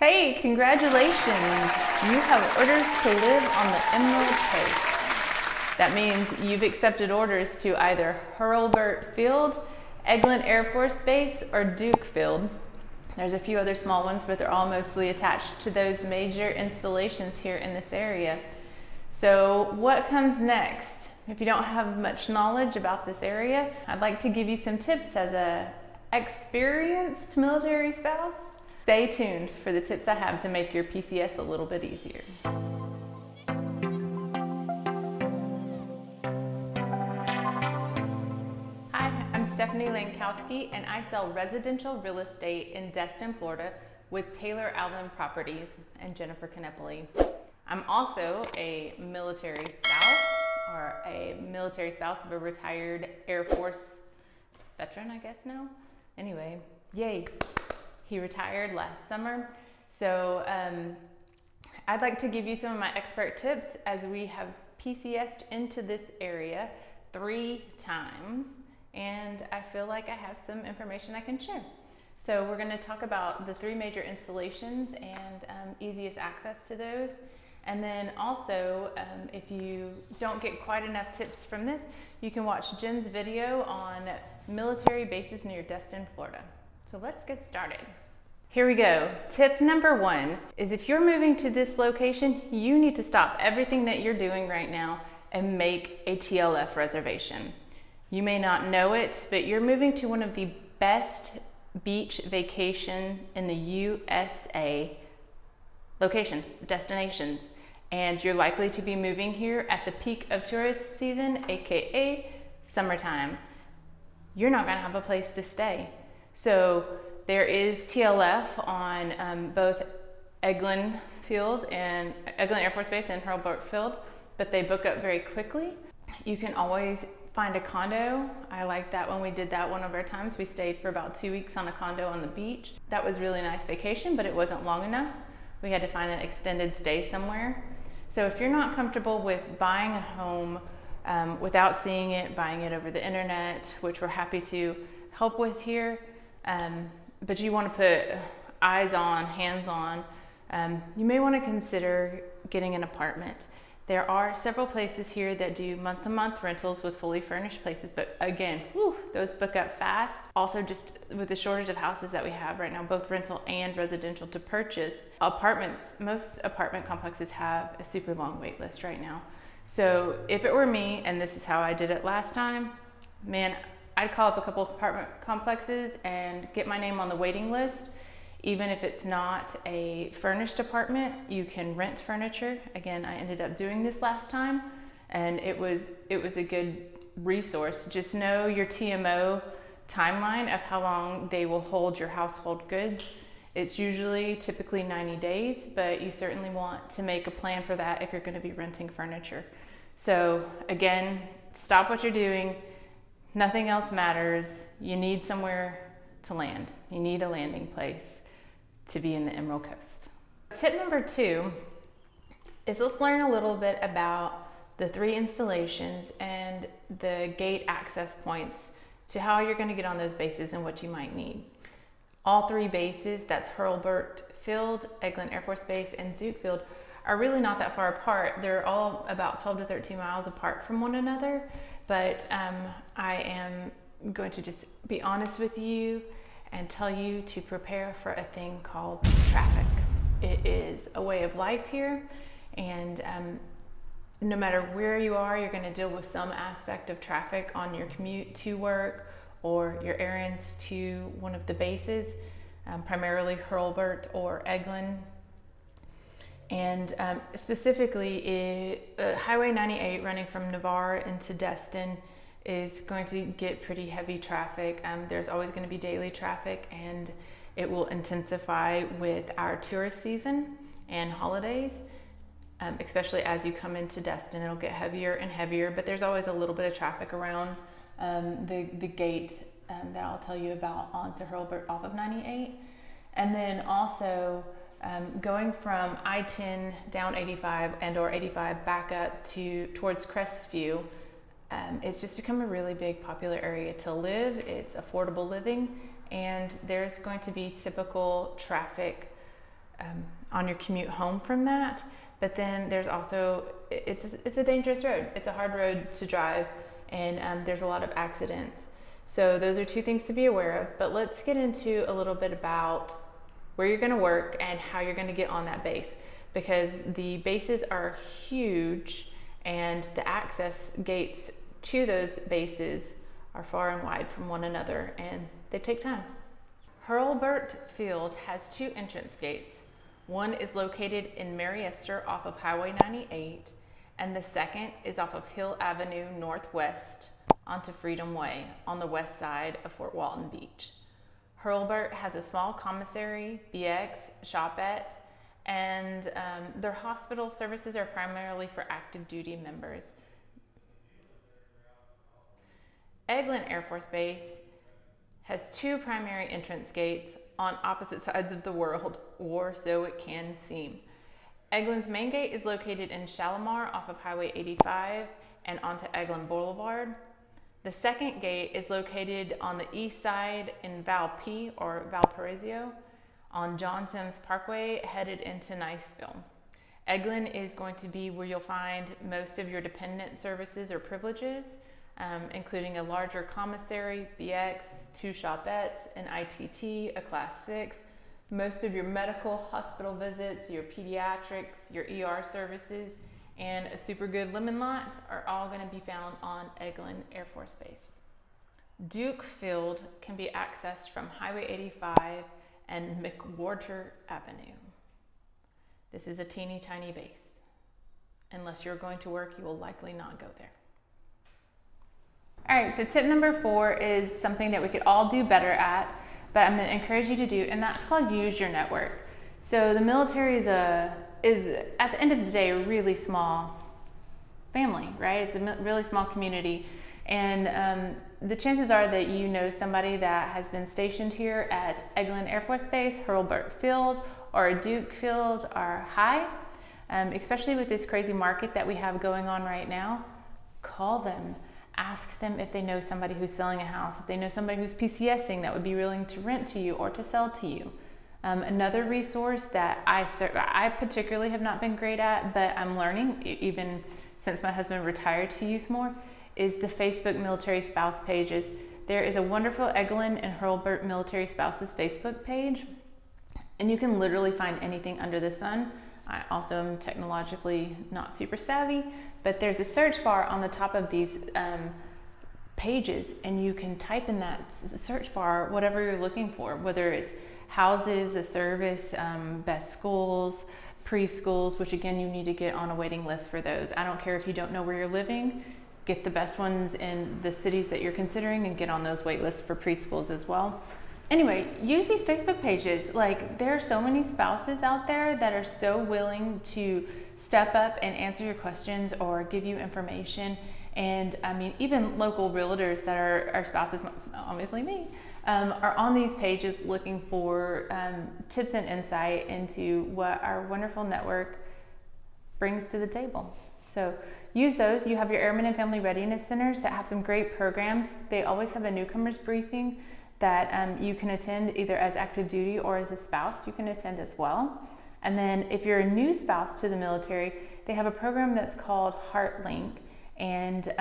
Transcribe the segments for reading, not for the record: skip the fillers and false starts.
Hey, congratulations! You have orders to live on the Emerald Coast. That means you've accepted orders to either Hurlburt Field, Eglin Air Force Base, or Duke Field. There's a few other small ones, but they're all mostly attached to those major installations here in this area. So what comes next? If you don't have much knowledge about this area, I'd like to give you some tips as an experienced military spouse. Stay tuned for the tips I have to make your PCS a little bit easier. Hi, I'm Stephanie Lankowski, and I sell residential real estate in Destin, Florida with Taylor Allen Properties and Jennifer Kneppley. I'm also a military spouse, or a military spouse of a retired Air Force veteran, I guess now. Anyway, yay. He retired last summer. So I'd like to give you some of my expert tips as we have PCSed into this area 3 times, and I feel like I have some information I can share. So we're going to talk about the 3 major installations and easiest access to those. And then also, if you don't get quite enough tips from this, you can watch Jen's video on military bases near Destin, Florida. So let's get started. Here we go. Tip number 1 is if you're moving to this location, you need to stop everything that you're doing right now and make a TLF reservation. You may not know it, but you're moving to one of the best beach vacation in the USA destinations. And you're likely to be moving here at the peak of tourist season, AKA summertime. You're not gonna have a place to stay. So there is TLF on both Eglin Field and Eglin Air Force Base and Hurlburt Field, but they book up very quickly. You can always find a condo. I like that when we did that one of our times. We stayed for about 2 weeks on a condo on the beach. That was really nice vacation, but it wasn't long enough. We had to find an extended stay somewhere. So if you're not comfortable with buying a home without seeing it, buying it over the internet, which we're happy to help with here, but you want to put eyes on, hands on, you may want to consider getting an apartment. There are several places here that do month-to-month rentals with fully furnished places, but again, those book up fast. Also, just with the shortage of houses that we have right now, both rental and residential to purchase, apartments, most apartment complexes have a super long wait list right now. So if it were me, and this is how I did it last time, man, I'd call up a couple of apartment complexes and get my name on the waiting list. Even if it's not a furnished apartment, you can rent furniture. Again, I ended up doing this last time, and it was a good resource. Just know your TMO timeline of how long they will hold your household goods. It's typically 90 days, but you certainly want to make a plan for that if you're going to be renting furniture. So again, stop what you're doing. Nothing else matters. You need somewhere to land. You need a landing place to be in the Emerald Coast. Tip number 2 is let's learn a little bit about the 3 installations and the gate access points to how you're going to get on those bases and what you might need. All 3 bases, that's Hurlburt Field, Eglin Air Force Base, and Duke Field, are really not that far apart. They're all about 12 to 13 miles apart from one another, but I am going to just be honest with you and tell you to prepare for a thing called traffic. It is a way of life here, and no matter where you are, you're going to deal with some aspect of traffic on your commute to work or your errands to one of the bases, primarily Hurlburt or Eglin. And specifically, Highway 98 running from Navarre into Destin is going to get pretty heavy traffic. There's always going to be daily traffic, and it will intensify with our tourist season and holidays, especially as you come into Destin. It'll get heavier and heavier, but there's always a little bit of traffic around the gate that I'll tell you about onto Hurlburt off of 98. And then also going from I-10 down 85 and or 85 back up towards Crestview, it's just become a really big popular area to live. It's affordable living, and there's going to be typical traffic on your commute home from that. But then there's also, it's a dangerous road. It's a hard road to drive, and there's a lot of accidents. So those are two things to be aware of. But let's get into a little bit about where you're gonna work and how you're gonna get on that base, because the bases are huge and the access gates to those bases are far and wide from one another, and they take time. Hurlburt Field has two entrance gates. One is located in Mariester off of Highway 98, and the second is off of Hill Avenue Northwest onto Freedom Way on the west side of Fort Walton Beach. Hurlburt has a small commissary, BX, shopette, and their hospital services are primarily for active duty members. Eglin Air Force Base has two primary entrance gates on opposite sides of the world, or so it can seem. Eglin's main gate is located in Shalimar off of Highway 85 and onto Eglin Boulevard. The second gate is located on the east side in Valp or Valparaiso on John Sims Parkway headed into Niceville. Eglin is going to be where you'll find most of your dependent services or privileges, including a larger commissary, BX, two shopettes, an ITT, a Class 6, most of your medical hospital visits, your pediatrics, your ER services, and a super good lemon lot are all going to be found on Eglin Air Force Base. Duke Field can be accessed from Highway 85 and McWhorter Avenue. This is a teeny tiny base. Unless you're going to work, you will likely not go there. All right, so tip number 4 is something that we could all do better at, but I'm going to encourage you to do, and that's called use your network. So the military is at the end of the day a really small family, right? It's a really small community, and the chances are that you know somebody that has been stationed here at Eglin Air Force Base, Hurlburt Field, or Duke Field are high, especially with this crazy market that we have going on right now. Call them. Ask them if they know somebody who's selling a house, if they know somebody who's PCSing that would be willing to rent to you or to sell to you. Another resource that I particularly have not been great at, but I'm learning even since my husband retired to use more, is the Facebook military spouse pages. There is a wonderful Eglin and Hurlburt military spouses Facebook page, and you can literally find anything under the sun. I also am technologically not super savvy, but there's a search bar on the top of these pages, and you can type in that search bar whatever you're looking for, whether it's houses, a service, best schools, preschools, which again, you need to get on a waiting list for those. I don't care if you don't know where you're living, get the best ones in the cities that you're considering and get on those wait lists for preschools as well. Anyway, use these Facebook pages. Like, there are so many spouses out there that are so willing to step up and answer your questions or give you information. And I mean, even local realtors that are spouses, obviously me, are on these pages looking for tips and insight into what our wonderful network brings to the table. So use those. You have your Airmen and Family Readiness Centers that have some great programs. They always have a newcomers briefing that you can attend either as active duty or as a spouse. You can attend as well. And then if you're a new spouse to the military, they have a program that's called HeartLink, and it's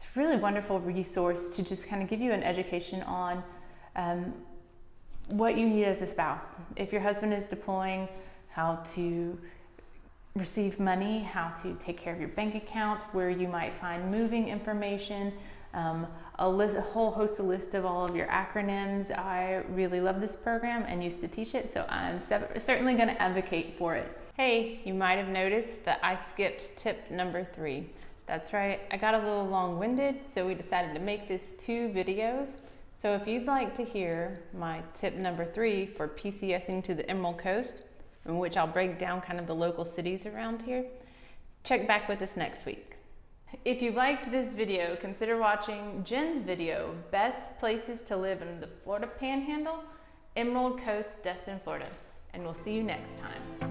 a really wonderful resource to just kind of give you an education on what you need as a spouse. If your husband is deploying, how to receive money, how to take care of your bank account, where you might find moving information, a whole host of list of all of your acronyms. I really love this program and used to teach it, so I'm certainly going to advocate for it. Hey, you might have noticed that I skipped tip number 3. That's right, I got a little long-winded, so we decided to make this 2 videos. So if you'd like to hear my tip number 3 for PCSing to the Emerald Coast, in which I'll break down kind of the local cities around here, check back with us next week. If you liked this video, consider watching Jen's video, Best Places to Live in the Florida Panhandle, Emerald Coast, Destin, Florida. And we'll see you next time.